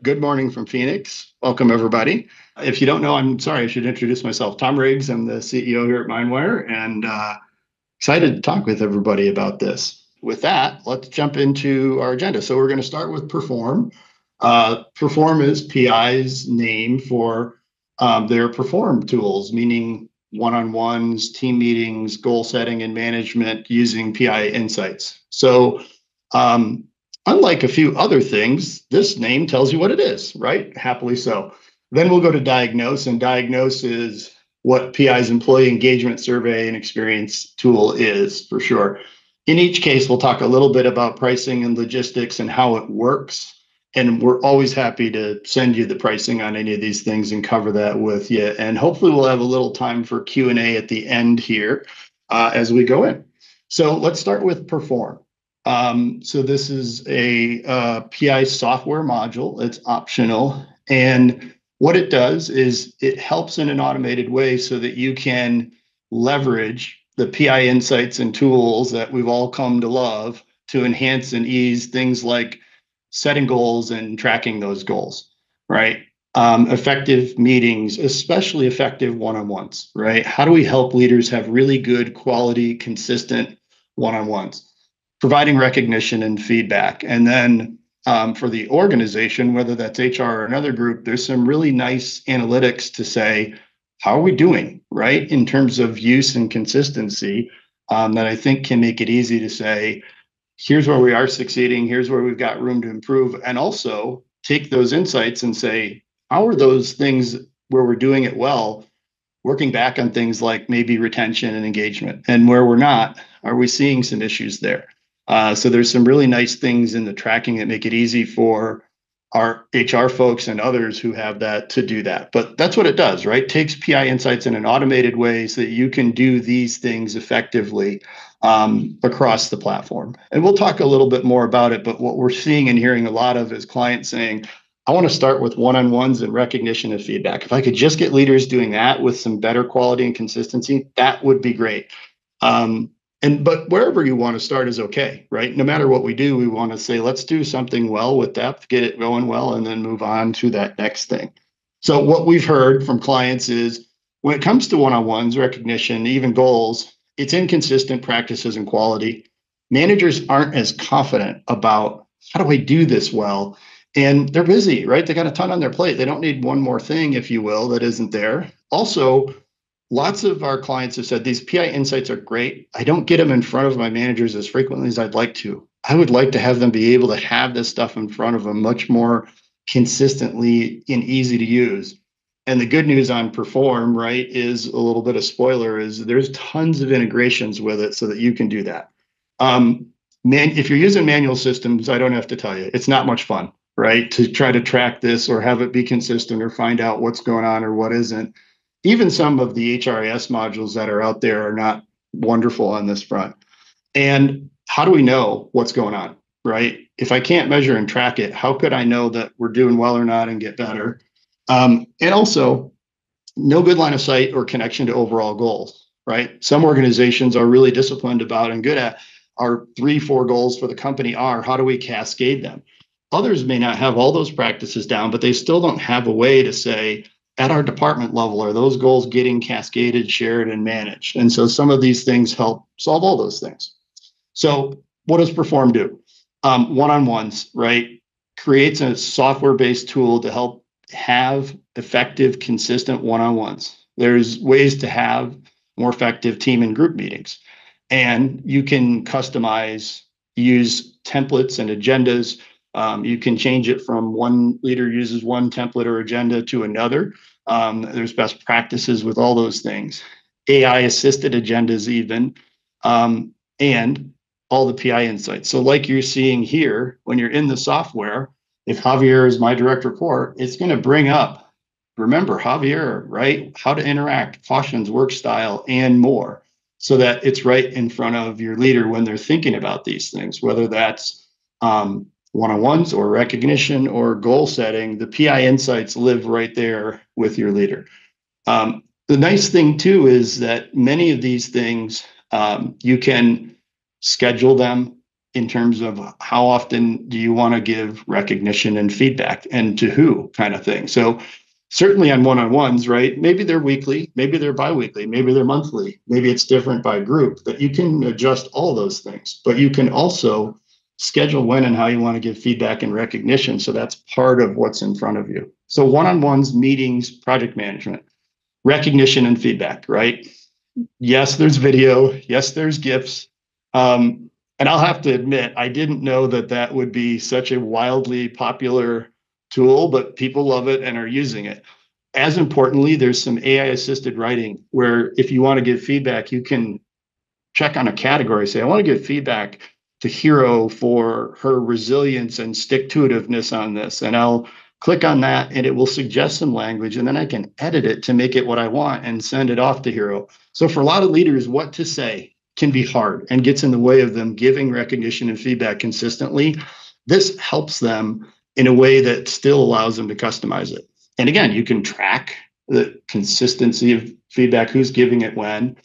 Good morning from Phoenix. Welcome, everybody. If you don't know, I'm sorry, I should introduce myself. Tom Riggs, I'm the CEO here at MindWire, and excited to talk with everybody about this. With that, let's jump into our agenda. So we're going to start with Perform. Perform is PI's name for their Perform tools, meaning one-on-ones, team meetings, goal setting, and management using PI insights. So unlike a few other things, this name tells you what it is, right? Happily so. Then we'll go to Diagnose, and Diagnose is what PI's employee engagement survey and experience tool is, for sure. In each case, we'll talk a little bit about pricing and logistics and how it works. And we're always happy to send you the pricing on any of these things and cover that with you. And hopefully we'll have a little time for Q&A at the end here as we go in. So let's start with Perform. So this is a PI software module. It's optional. And what it does is it helps in an automated way so that you can leverage the PI insights and tools that we've all come to love to enhance and ease things like setting goals and tracking those goals, right? Effective meetings, especially effective one-on-ones, right? How do we help leaders have really good quality, consistent one-on-ones? Providing recognition and feedback. And then for the organization, whether that's HR or another group, there's some really nice analytics to say, how are we doing, right? In terms of use and consistency that I think can make it easy to say, here's where we are succeeding, here's where we've got room to improve, and also take those insights and say, how are those things where we're doing it well, working back on things like maybe retention and engagement, and where we're not, are we seeing some issues there? So there's some really nice things in the tracking that make it easy for our HR folks and others who have that to do that. But that's what it does, right? Takes PI insights in an automated way so that you can do these things effectively across the platform. And we'll talk a little bit more about it, but what we're seeing and hearing a lot of is clients saying, I want to start with one-on-ones and recognition and feedback. If I could just get leaders doing that with some better quality and consistency, that would be great. But wherever you want to start is okay, right? No matter what we do, we want to say, let's do something well with depth, get it going well, and then move on to that next thing. So what we've heard from clients is when it comes to one-on-ones, recognition, even goals, it's inconsistent practices and quality. Managers aren't as confident about how do I do this well? And they're busy, right? They got a ton on their plate. They don't need one more thing, if you will, that isn't there. Also, lots of our clients have said these PI insights are great. I don't get them in front of my managers as frequently as I'd like to. I would like to have them be able to have this stuff in front of them much more consistently and easy to use. And the good news on Perform, right, is a little bit of spoiler, is there's tons of integrations with it so that you can do that. If you're using manual systems, I don't have to tell you, it's not much fun, right, to try to track this or have it be consistent or find out what's going on or what isn't. Even some of the HRIS modules that are out there are not wonderful on this front. And how do we know what's going on, right? If I can't measure and track it, how could I know that we're doing well or not and get better? And also, no good line of sight or connection to overall goals, right? Some organizations are really disciplined about and good at our 3-4 goals for the company are, how do we cascade them? Others may not have all those practices down, but they still don't have a way to say, at our department level, are those goals getting cascaded, shared, and managed? And so some of these things help solve all those things. So what does Perform do? One-on-ones, right? Creates a software-based tool to help have effective, consistent one-on-ones. There's ways to have more effective team and group meetings. And you can customize, use templates and agendas. You can change it from one leader uses one template or agenda to another. There's best practices with all those things. AI assisted agendas even, and all the PI insights. So like you're seeing here, when you're in the software, if Javier is my direct report, it's going to bring up, remember Javier, right? How to interact, cautions, work style, and more, so that it's right in front of your leader when they're thinking about these things, whether that's one-on-ones or recognition or goal setting. The PI insights live right there with your leader. The nice thing too is that many of these things, you can schedule them, in terms of how often do you want to give recognition and feedback, and to who, kind of thing. So certainly on one-on-ones, right? Maybe they're weekly, maybe they're biweekly, maybe they're monthly, maybe it's different by group, but you can adjust all those things. But you can also schedule when and how you want to give feedback and recognition. So that's part of what's in front of you. So one-on-ones, meetings, project management, recognition and feedback, right? Yes, there's video. Yes, there's GIFs. And I'll have to admit, I didn't know that that would be such a wildly popular tool, but people love it and are using it. As importantly, there's some AI assisted writing where if you want to give feedback, you can check on a category, say, I want to give feedback to Hero for her resilience and stick-to-itiveness on this. And I'll click on that and it will suggest some language, and then I can edit it to make it what I want and send it off to Hero. So for a lot of leaders, what to say can be hard and gets in the way of them giving recognition and feedback consistently. This helps them in a way that still allows them to customize it. And again, you can track the consistency of feedback, who's giving it when,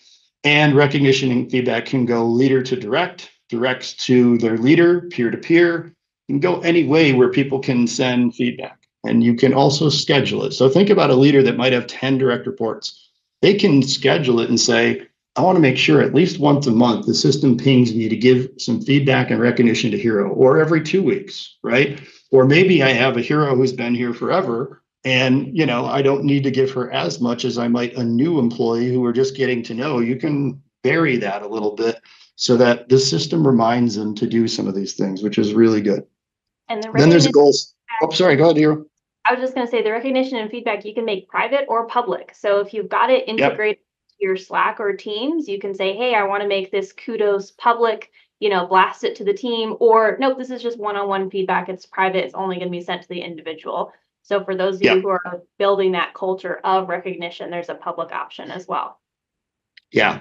and recognition and feedback can go leader to direct, directs to their leader, peer to peer. You can go any way where people can send feedback, and you can also schedule it. So think about a leader that might have 10 direct reports. They can schedule it and say, I want to make sure at least once a month the system pings me to give some feedback and recognition to Hero, or every 2 weeks, right? Or maybe I have a Hero who's been here forever, and I don't need to give her as much as I might a new employee who we're just getting to know. You can vary that a little bit so that the system reminds them to do some of these things, which is really good. And then there's a goals. Oh, sorry, go ahead, Hero. I was just going to say the recognition and feedback you can make private or public. So if you've got it integrated to your Slack or Teams, you can say, hey, I want to make this kudos public, blast it to the team, or nope, this is just one-on-one feedback. It's private. It's only going to be sent to the individual. So for those of you who are building that culture of recognition, there's a public option as well. Yeah.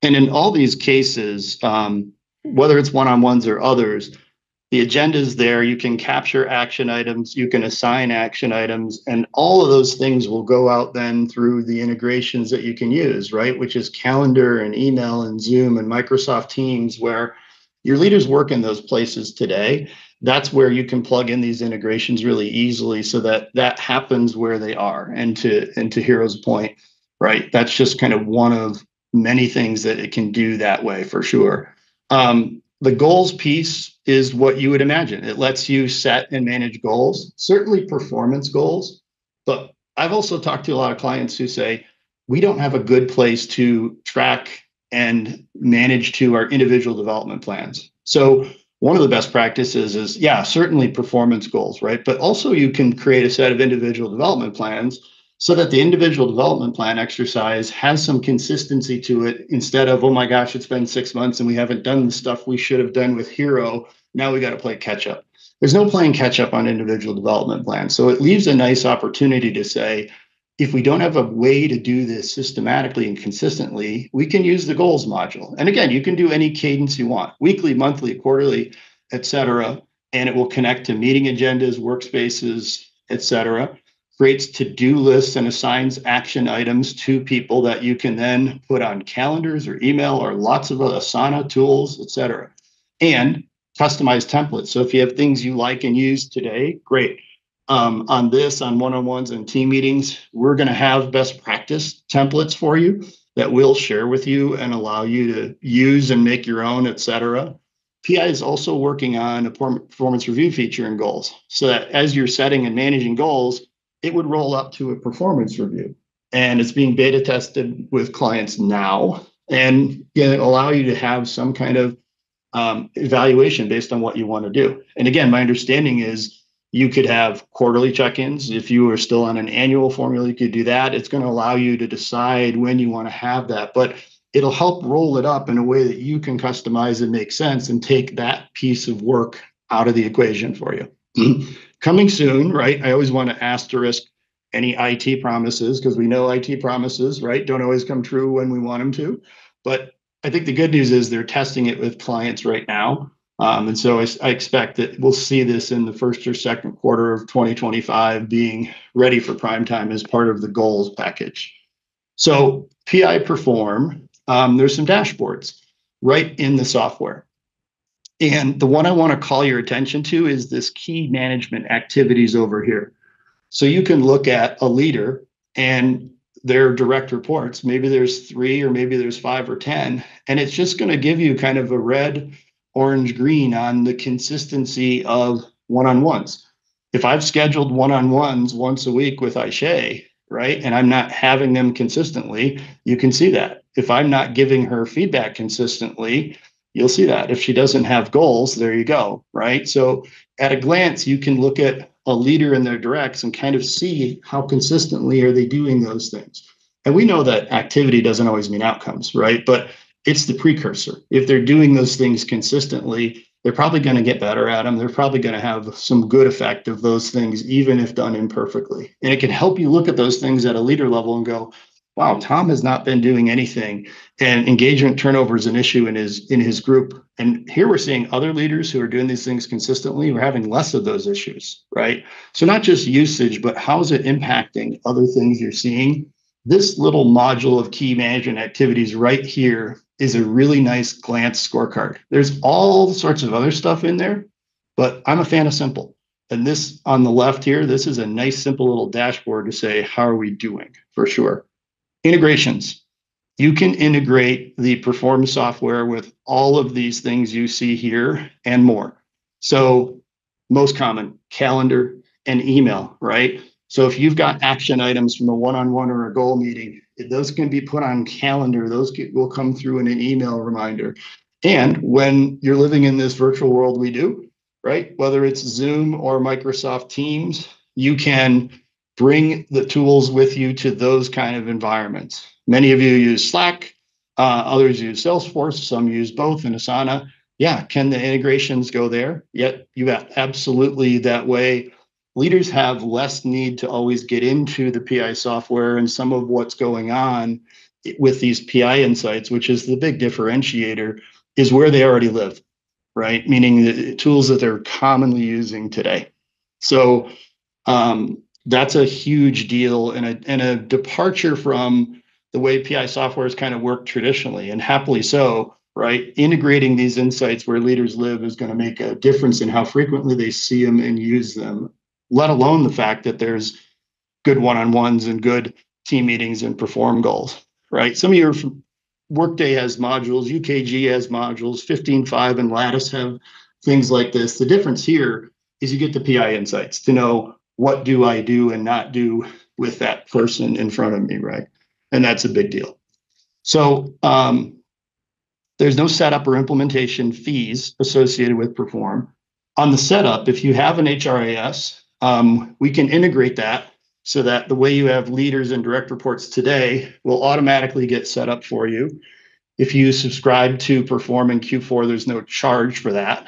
And in all these cases, whether it's one-on-ones or others, the agenda is there. You can capture action items, you can assign action items, and all of those things will go out then through the integrations that you can use, right? Which is calendar and email and Zoom and Microsoft Teams, where your leaders work in those places today. That's where you can plug in these integrations really easily so that that happens where they are. And to Hero's point, right? That's just kind of one of many things that it can do that way for sure. The goals piece is what you would imagine. It lets you set and manage goals, certainly performance goals. But I've also talked to a lot of clients who say, we don't have a good place to track and manage to our individual development plans. So one of the best practices is, certainly performance goals, right? But also you can create a set of individual development plans so that the individual development plan exercise has some consistency to it, instead of, oh my gosh, it's been 6 months and we haven't done the stuff we should have done with Hero. Now we got to play catch up. There's no playing catch up on individual development plans. So it leaves a nice opportunity to say, if we don't have a way to do this systematically and consistently, we can use the goals module. And again, you can do any cadence you want, weekly, monthly, quarterly, et cetera. And it will connect to meeting agendas, workspaces, et cetera. Creates to-do lists and assigns action items to people that you can then put on calendars or email or lots of Asana tools, et cetera. And customized templates. So if you have things you like and use today, great. On one-on-ones and team meetings, we're going to have best practice templates for you that we'll share with you and allow you to use and make your own, et cetera. PI is also working on a performance review feature in goals, so that as you're setting and managing goals, it would roll up to a performance review. And it's being beta tested with clients now, and allow you to have some kind of evaluation based on what you want to do. And again, my understanding is you could have quarterly check-ins. If you are still on an annual formula, you could do that. It's going to allow you to decide when you want to have that, but it'll help roll it up in a way that you can customize and make sense and take that piece of work out of the equation for you. Coming soon, right? I always want to asterisk any IT promises, because we know IT promises, right, don't always come true when we want them to. But I think the good news is they're testing it with clients right now. And so I expect that we'll see this in the first or second quarter of 2025 being ready for prime time as part of the goals package. So PI Perform, there's some dashboards right in the software. And the one I want to call your attention to is this key management activities over here. So you can look at a leader and their direct reports. Maybe there's 3 or maybe there's 5 or 10. And it's just going to give you kind of a red, orange, green on the consistency of one-on-ones. If I've scheduled one-on-ones once a week with Aisha, right, and I'm not having them consistently, you can see that. If I'm not giving her feedback consistently, you'll see that. If she doesn't have goals, there you go, right? So at a glance, you can look at a leader in their directs and kind of see how consistently are they doing those things. And we know that activity doesn't always mean outcomes, right? But it's the precursor. If they're doing those things consistently, they're probably going to get better at them. They're probably going to have some good effect of those things, even if done imperfectly. And it can help you look at those things at a leader level and go, wow, Tom has not been doing anything, and engagement turnover is an issue in his group. And here we're seeing other leaders who are doing these things consistently. We're having less of those issues, right? So not just usage, but how is it impacting other things you're seeing? This little module of key management activities right here is a really nice glance scorecard. There's all sorts of other stuff in there, but I'm a fan of simple. And this on the left here, this is a nice, simple little dashboard to say, how are we doing for sure? Integrations. You can integrate the Perform software with all of these things you see here and more. So most common, calendar and email, right? So if you've got action items from a one-on-one or a goal meeting, those can be put on calendar. Those will come through in an email reminder. And when you're living in this virtual world we do, right? Whether it's Zoom or Microsoft Teams, you can bring the tools with you to those kind of environments. Many of you use Slack, others use Salesforce, some use both in Asana. Yeah, can the integrations go there? Yet you got absolutely that way. Leaders have less need to always get into the PI software and some of what's going on with these PI insights, which is the big differentiator, is where they already live, right? Meaning the tools that they're commonly using today. So that's a huge deal and a departure from the way PI software has kind of worked traditionally, and happily so, right? Integrating these insights where leaders live is going to make a difference in how frequently they see them and use them, let alone the fact that there's good one-on-ones and good team meetings and perform goals, right? Some of your Workday has modules, UKG has modules, 15.5 and Lattice have things like this. The difference here is you get the PI insights to know what do I do and not do with that person in front of me, right? And that's a big deal. So there's no setup or implementation fees associated with Perform. On the setup, if you have an HRIS, we can integrate that so that the way you have leaders and direct reports today will automatically get set up for you. If you subscribe to Perform in Q4, there's no charge for that.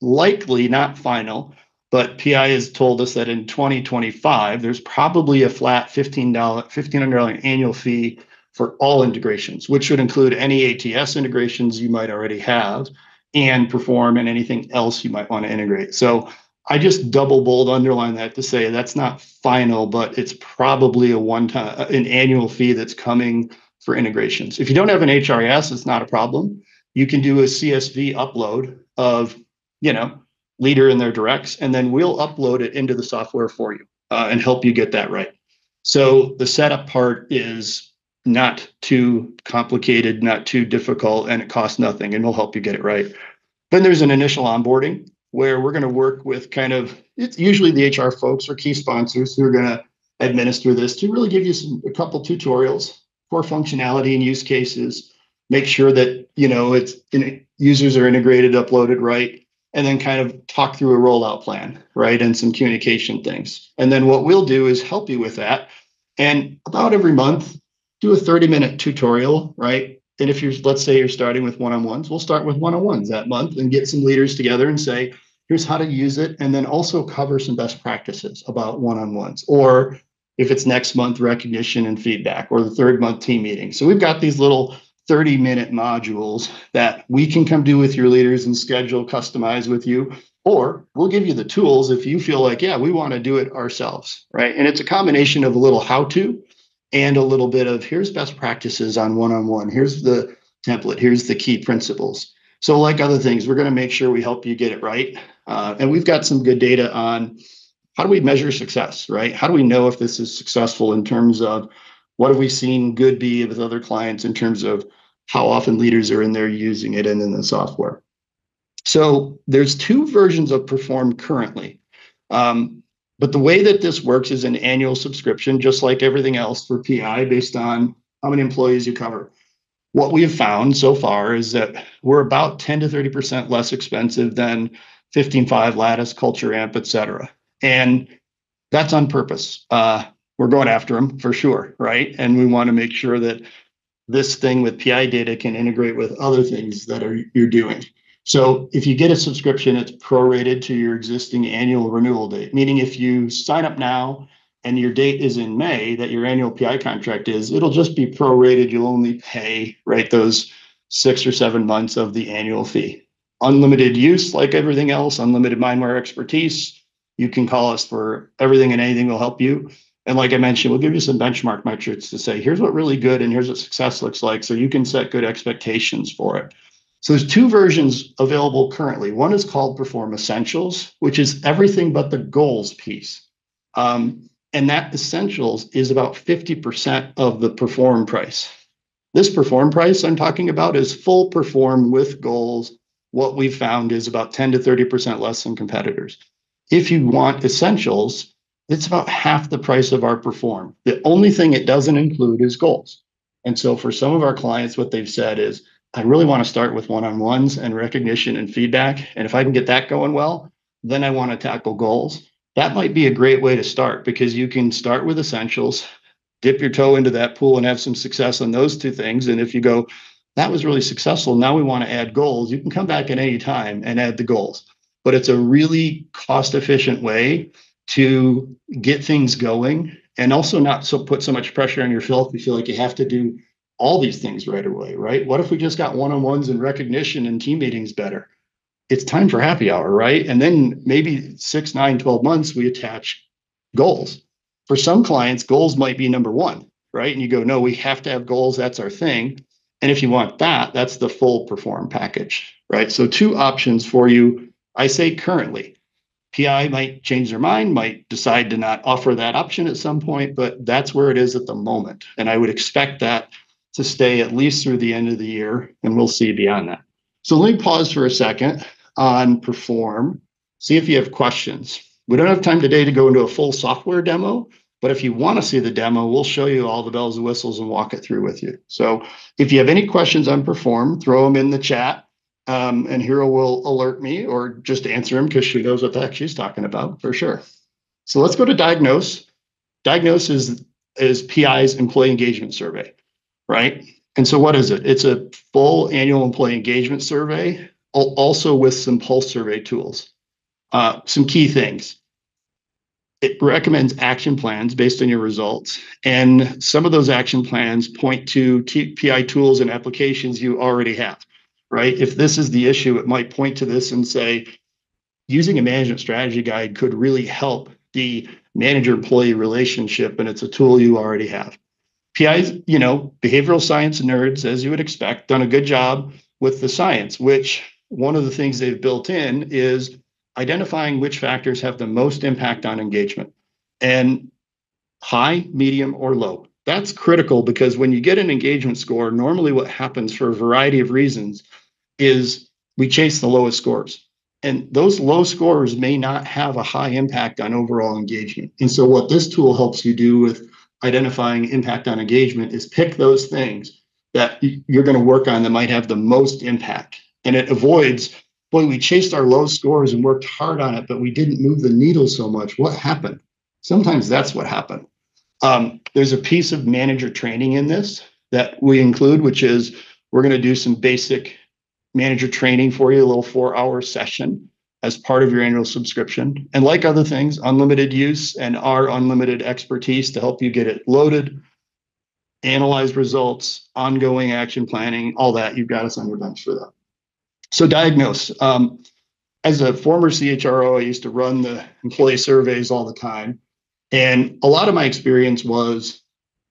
Likely not final, but PI has told us that in 2025, there's probably a flat $1,500 annual fee for all integrations, which would include any ATS integrations you might already have and Perform and anything else you might want to integrate. So I just double bold underline that to say that's not final, but it's probably an annual fee that's coming for integrations. If you don't have an HRIS, it's not a problem. You can do a CSV upload of, leader in their directs, and then we'll upload it into the software for you and help you get that right. So the setup part is not too complicated, not too difficult, and it costs nothing, and we'll help you get it right. Then there's an initial onboarding where we're going to work with it's usually the HR folks or key sponsors who are going to administer this to really give you a couple tutorials for functionality and use cases, make sure that, users are integrated, uploaded right, and then kind of talk through a rollout plan, right? And some communication things. And then what we'll do is help you with that. And about every month, do a 30-minute tutorial, right? And if let's say you're starting with one-on-ones, we'll start with one-on-ones that month and get some leaders together and say, here's how to use it. And then also cover some best practices about one-on-ones. Or if it's next month, recognition and feedback, or the third month team meeting. So we've got these little 30-minute modules that we can come do with your leaders and schedule, customize with you, or we'll give you the tools if you feel like, yeah, we want to do it ourselves, right? And it's a combination of a little how-to and a little bit of here's best practices on one-on-one. Here's the template. Here's the key principles. So like other things, we're going to make sure we help you get it right. And we've got some good data on how do we measure success, right? How do we know if this is successful in terms of what have we seen good be with other clients in terms of how often leaders are in there using it and in the software. So there's two versions of Perform currently. But the way that this works is an annual subscription, just like everything else for PI, based on how many employees you cover. What we have found so far is that we're about 10 to 30% less expensive than 15.5, Lattice, Culture Amp, et cetera. And that's on purpose. We're going after them for sure, right? And we want to make sure that this thing with PI data can integrate with other things that you're doing. So if you get a subscription, it's prorated to your existing annual renewal date, meaning if you sign up now and your date is in May, that your annual PI contract is, it'll just be prorated. You'll only pay, right, those 6 or 7 months of the annual fee. Unlimited use, like everything else, unlimited MindWire expertise. You can call us for everything and anything will help you. And like I mentioned, we'll give you some benchmark metrics to say, here's what really good and here's what success looks like, so you can set good expectations for it. So there's two versions available currently. One is called Perform Essentials, which is everything but the goals piece. And that Essentials is about 50% of the Perform price. This Perform price I'm talking about is full Perform with goals. What we've found is about 10 to 30% less than competitors. If you want Essentials, it's about half the price of our Perform. The only thing it doesn't include is goals. And so for some of our clients, what they've said is, I really want to start with one-on-ones and recognition and feedback. And if I can get that going well, then I want to tackle goals. That might be a great way to start, because you can start with Essentials, dip your toe into that pool and have some success on those two things. And if you go, that was really successful, now we want to add goals, you can come back at any time and add the goals. But it's a really cost-efficient way to get things going, and also not put so much pressure on yourself if you feel like you have to do all these things right away, right? What if we just got one-on-ones and recognition and team meetings better? It's time for happy hour, right? And then maybe 6, 9, 12 months, we attach goals. For some clients, goals might be number one, right? And you go, no, we have to have goals. That's our thing. And if you want that, that's the full Perform package, right? So two options for you. I say currently. PI might change their mind, might decide to not offer that option at some point, but that's where it is at the moment. And I would expect that to stay at least through the end of the year, and we'll see beyond that. So let me pause for a second on Perform, see if you have questions. We don't have time today to go into a full software demo, but if you want to see the demo, we'll show you all the bells and whistles and walk it through with you. So if you have any questions on Perform, throw them in the chat. And Hero will alert me or just answer them, because she knows what the heck she's talking about for sure. So let's go to Diagnose. Diagnose is PI's employee engagement survey, right? And so what is it? It's a full annual employee engagement survey, also with some pulse survey tools. Some key things. It recommends action plans based on your results. And some of those action plans point to PI tools and applications you already have. Right? If this is the issue, it might point to this and say, using a management strategy guide could really help the manager-employee relationship, and it's a tool you already have. PI's, behavioral science nerds, as you would expect, done a good job with the science, which one of the things they've built in is identifying which factors have the most impact on engagement, and high, medium, or low. That's critical, because when you get an engagement score, normally what happens for a variety of reasons is we chase the lowest scores. And those low scores may not have a high impact on overall engagement. And so what this tool helps you do with identifying impact on engagement is pick those things that you're going to work on that might have the most impact. And it avoids, boy, we chased our low scores and worked hard on it, but we didn't move the needle so much. What happened? Sometimes that's what happened. There's a piece of manager training in this that we include, which is we're going to do some basic manager training for you, a little 4-hour session as part of your annual subscription. And like other things, unlimited use and our unlimited expertise to help you get it loaded, analyze results, ongoing action planning, all that. You've got us on your bench for that. So Diagnose. As a former CHRO, I used to run the employee surveys all the time. And a lot of my experience was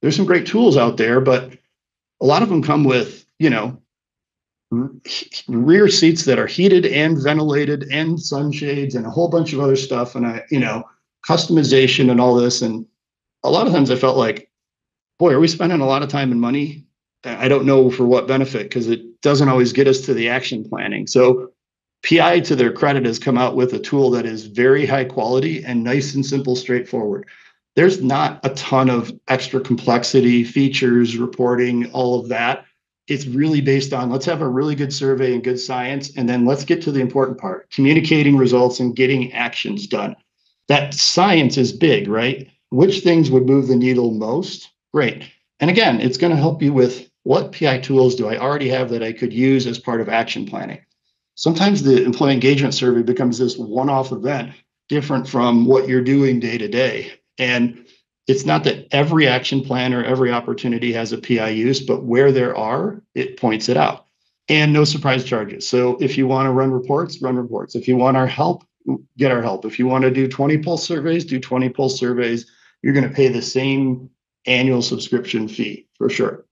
there's some great tools out there, but a lot of them come with, rear seats that are heated and ventilated and sunshades and a whole bunch of other stuff. And customization and all this. And a lot of times I felt like, boy, are we spending a lot of time and money? I don't know for what benefit, because it doesn't always get us to the action planning. So PI, to their credit, has come out with a tool that is very high quality and nice and simple, straightforward. There's not a ton of extra complexity, features, reporting, all of that. It's really based on, let's have a really good survey and good science, and then let's get to the important part, communicating results and getting actions done. That science is big, right? Which things would move the needle most? Great. And again, it's going to help you with, what PI tools do I already have that I could use as part of action planning? Sometimes the employee engagement survey becomes this one-off event, different from what you're doing day to day. And it's not that every action plan or every opportunity has a PI use, but where there are, it points it out. And no surprise charges. So if you want to run reports, run reports. If you want our help, get our help. If you want to do 20 pulse surveys, do 20 pulse surveys. You're going to pay the same annual subscription fee for sure.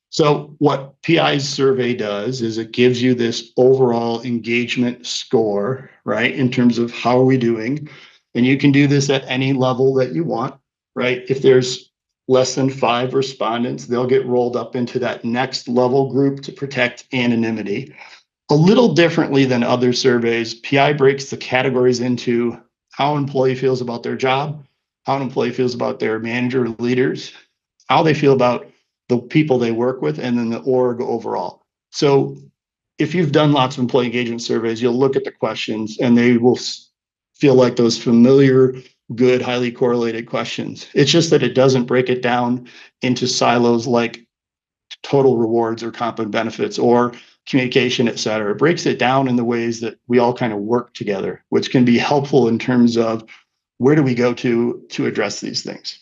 So what PI's survey does is it gives you this overall engagement score, right? In terms of how are we doing? And you can do this at any level that you want, right? If there's less than 5 respondents, they'll get rolled up into that next level group to protect anonymity. A little differently than other surveys, PI breaks the categories into how an employee feels about their job, how an employee feels about their manager or leaders, how they feel about the people they work with, and then the org overall. So if you've done lots of employee engagement surveys, you'll look at the questions and they will feel like those familiar, good, highly correlated questions. It's just that it doesn't break it down into silos like total rewards or comp and benefits or communication, et cetera. It breaks it down in the ways that we all kind of work together, which can be helpful in terms of where do we go to address these things.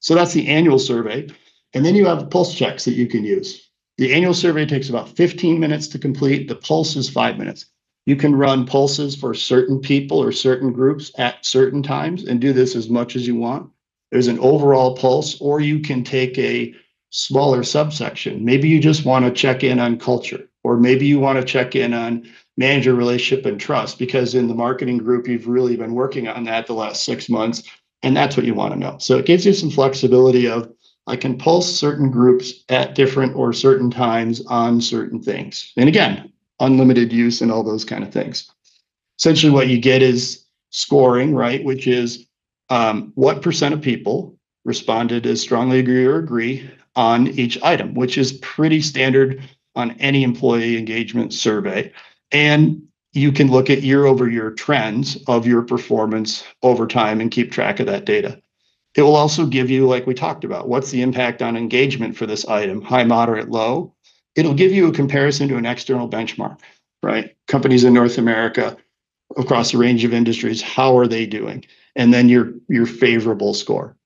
So that's the annual survey. And then you have pulse checks that you can use. The annual survey takes about 15 minutes to complete. The pulse is 5 minutes. You can run pulses for certain people or certain groups at certain times and do this as much as you want. There's an overall pulse, or you can take a smaller subsection. Maybe you just want to check in on culture, or maybe you want to check in on manager relationship and trust, because in the marketing group, you've really been working on that the last 6 months, and that's what you want to know. So it gives you some flexibility of, I can pulse certain groups at different or certain times on certain things. And again, unlimited use and all those kind of things. Essentially what you get is scoring, right? Which is what percent of people responded as strongly agree or agree on each item, which is pretty standard on any employee engagement survey. And you can look at year over year trends of your performance over time and keep track of that data. It will also give you, like we talked about, what's the impact on engagement for this item, high, moderate, low. It'll give you a comparison to an external benchmark, right? Companies in North America across a range of industries, how are they doing? And then your favorable score.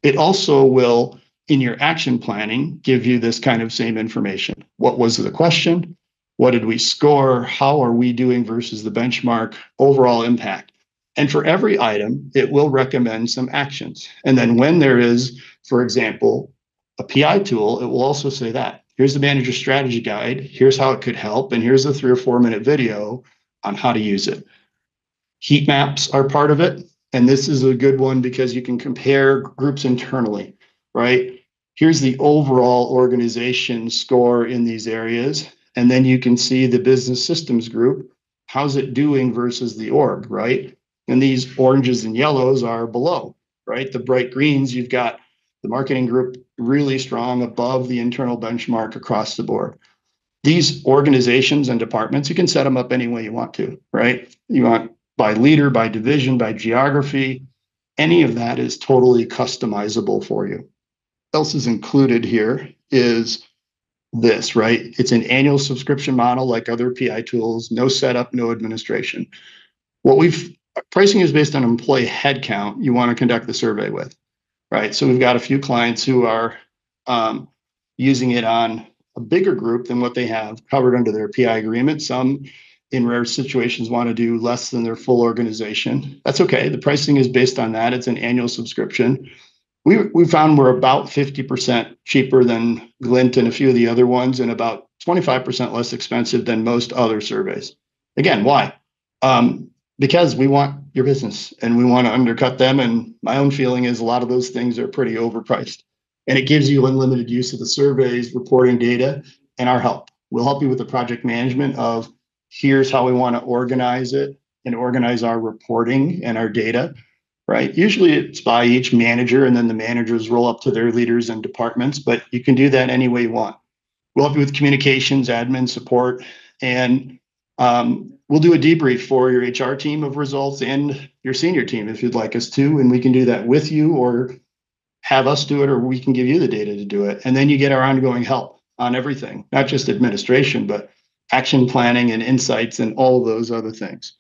It also will, in your action planning, give you this kind of same information. What was the question? What did we score? How are we doing versus the benchmark? Overall impact. And for every item, it will recommend some actions. And then when there is, for example, a PI tool, it will also say that. Here's the manager strategy guide. Here's how it could help. And here's a 3 or 4 minute video on how to use it. Heat maps are part of it. And this is a good one because you can compare groups internally, right? Here's the overall organization score in these areas. And then you can see the business systems group. How's it doing versus the org, right? And these oranges and yellows are below, right? The bright greens, you've got the marketing group really strong above the internal benchmark across the board. These organizations and departments, you can set them up any way you want to, right? You want by leader, by division, by geography. Any of that is totally customizable for you. What else is included here is this, right? It's an annual subscription model like other PI tools, no setup, no administration. Pricing is based on employee headcount you want to conduct the survey with, right? So we've got a few clients who are using it on a bigger group than what they have covered under their PI agreement. Some, in rare situations, want to do less than their full organization. That's okay. The pricing is based on that. It's an annual subscription. We found we're about 50% cheaper than Glint and a few of the other ones, and about 25% less expensive than most other surveys. Again, why? Because we want your business and we want to undercut them. And my own feeling is a lot of those things are pretty overpriced. And it gives you unlimited use of the surveys, reporting data, and our help. We'll help you with the project management of here's how we want to organize it and organize our reporting and our data, right? Usually it's by each manager, and then the managers roll up to their leaders and departments, but you can do that any way you want. We'll help you with communications, admin support, and we'll do a debrief for your HR team of results and your senior team if you'd like us to, and we can do that with you or have us do it, or we can give you the data to do it. And then you get our ongoing help on everything, not just administration, but action planning and insights and all of those other things.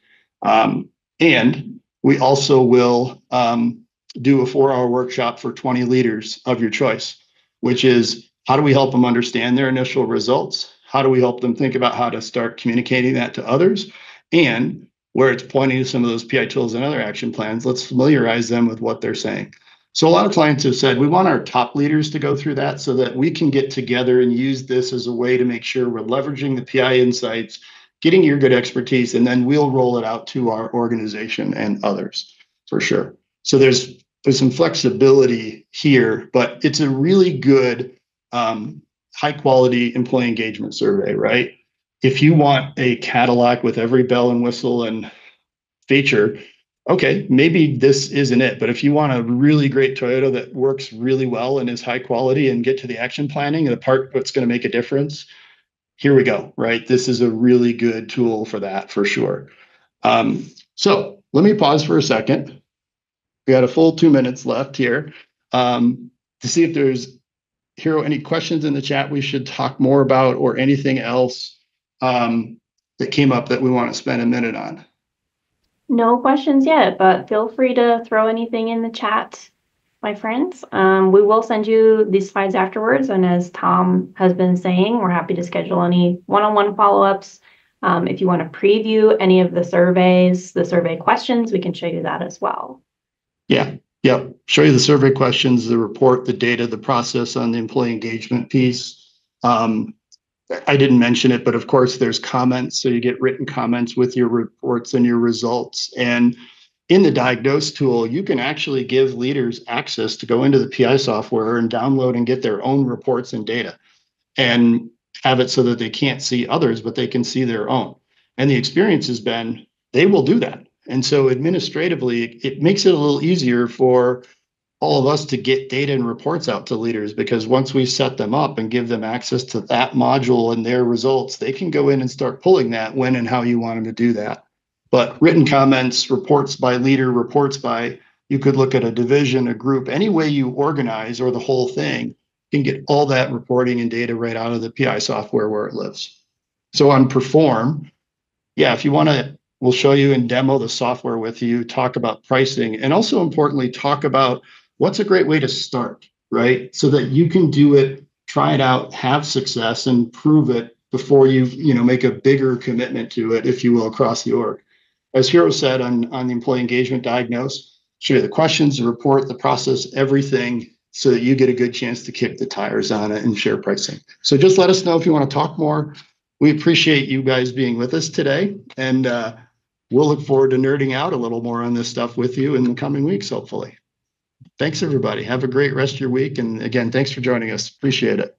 And we also will do a 4-hour workshop for 20 leaders of your choice, which is how do we help them understand their initial results? How do we help them think about how to start communicating that to others? And where it's pointing to some of those PI tools and other action plans, let's familiarize them with what they're saying. So a lot of clients have said, we want our top leaders to go through that so that we can get together and use this as a way to make sure we're leveraging the PI insights, getting your good expertise, and then we'll roll it out to our organization and others for sure. So there's some flexibility here, but it's a really good high quality employee engagement survey, right? If you want a Cadillac with every bell and whistle and feature, okay, maybe this isn't it. But if you want a really great Toyota that works really well and is high quality and get to the action planning and the part that's going to make a difference, here we go, right? This is a really good tool for that for sure. So let me pause for a second. We got a full 2 minutes left here to see if there's, Hero, any questions in the chat we should talk more about, or anything else that came up that we want to spend a minute on? No questions yet, but feel free to throw anything in the chat, my friends. We will send you these slides afterwards. And as Tom has been saying, we're happy to schedule any one-on-one follow-ups. If you want to preview any of the surveys, the survey questions, we can show you that as well. Yeah. Show you the survey questions, the report, the data, the process on the employee engagement piece. I didn't mention it, but of course there's comments. So you get written comments with your reports and your results. And in the Diagnose tool, you can actually give leaders access to go into the PI software and download and get their own reports and data and have it so that they can't see others, but they can see their own. And the experience has been, they will do that. And so administratively, it makes it a little easier for all of us to get data and reports out to leaders, because once we set them up and give them access to that module and their results, they can go in and start pulling that when and how you want them to do that. But written comments, reports by leader, reports by, you could look at a division, a group, any way you organize or the whole thing, you can get all that reporting and data right out of the PI software where it lives. So on Perform, yeah, if you want to, we'll show you and demo the software with you, talk about pricing, and also importantly, talk about what's a great way to start, right? So that you can do it, try it out, have success, and prove it before you make a bigger commitment to it, if you will, across the org. As Hero said on the employee engagement Diagnose, show you the questions, the report, the process, everything, so that you get a good chance to kick the tires on it and share pricing. So just let us know if you want to talk more. We appreciate you guys being with us today, and we'll look forward to nerding out a little more on this stuff with you in the coming weeks, hopefully. Thanks, everybody. Have a great rest of your week. And again, thanks for joining us. Appreciate it.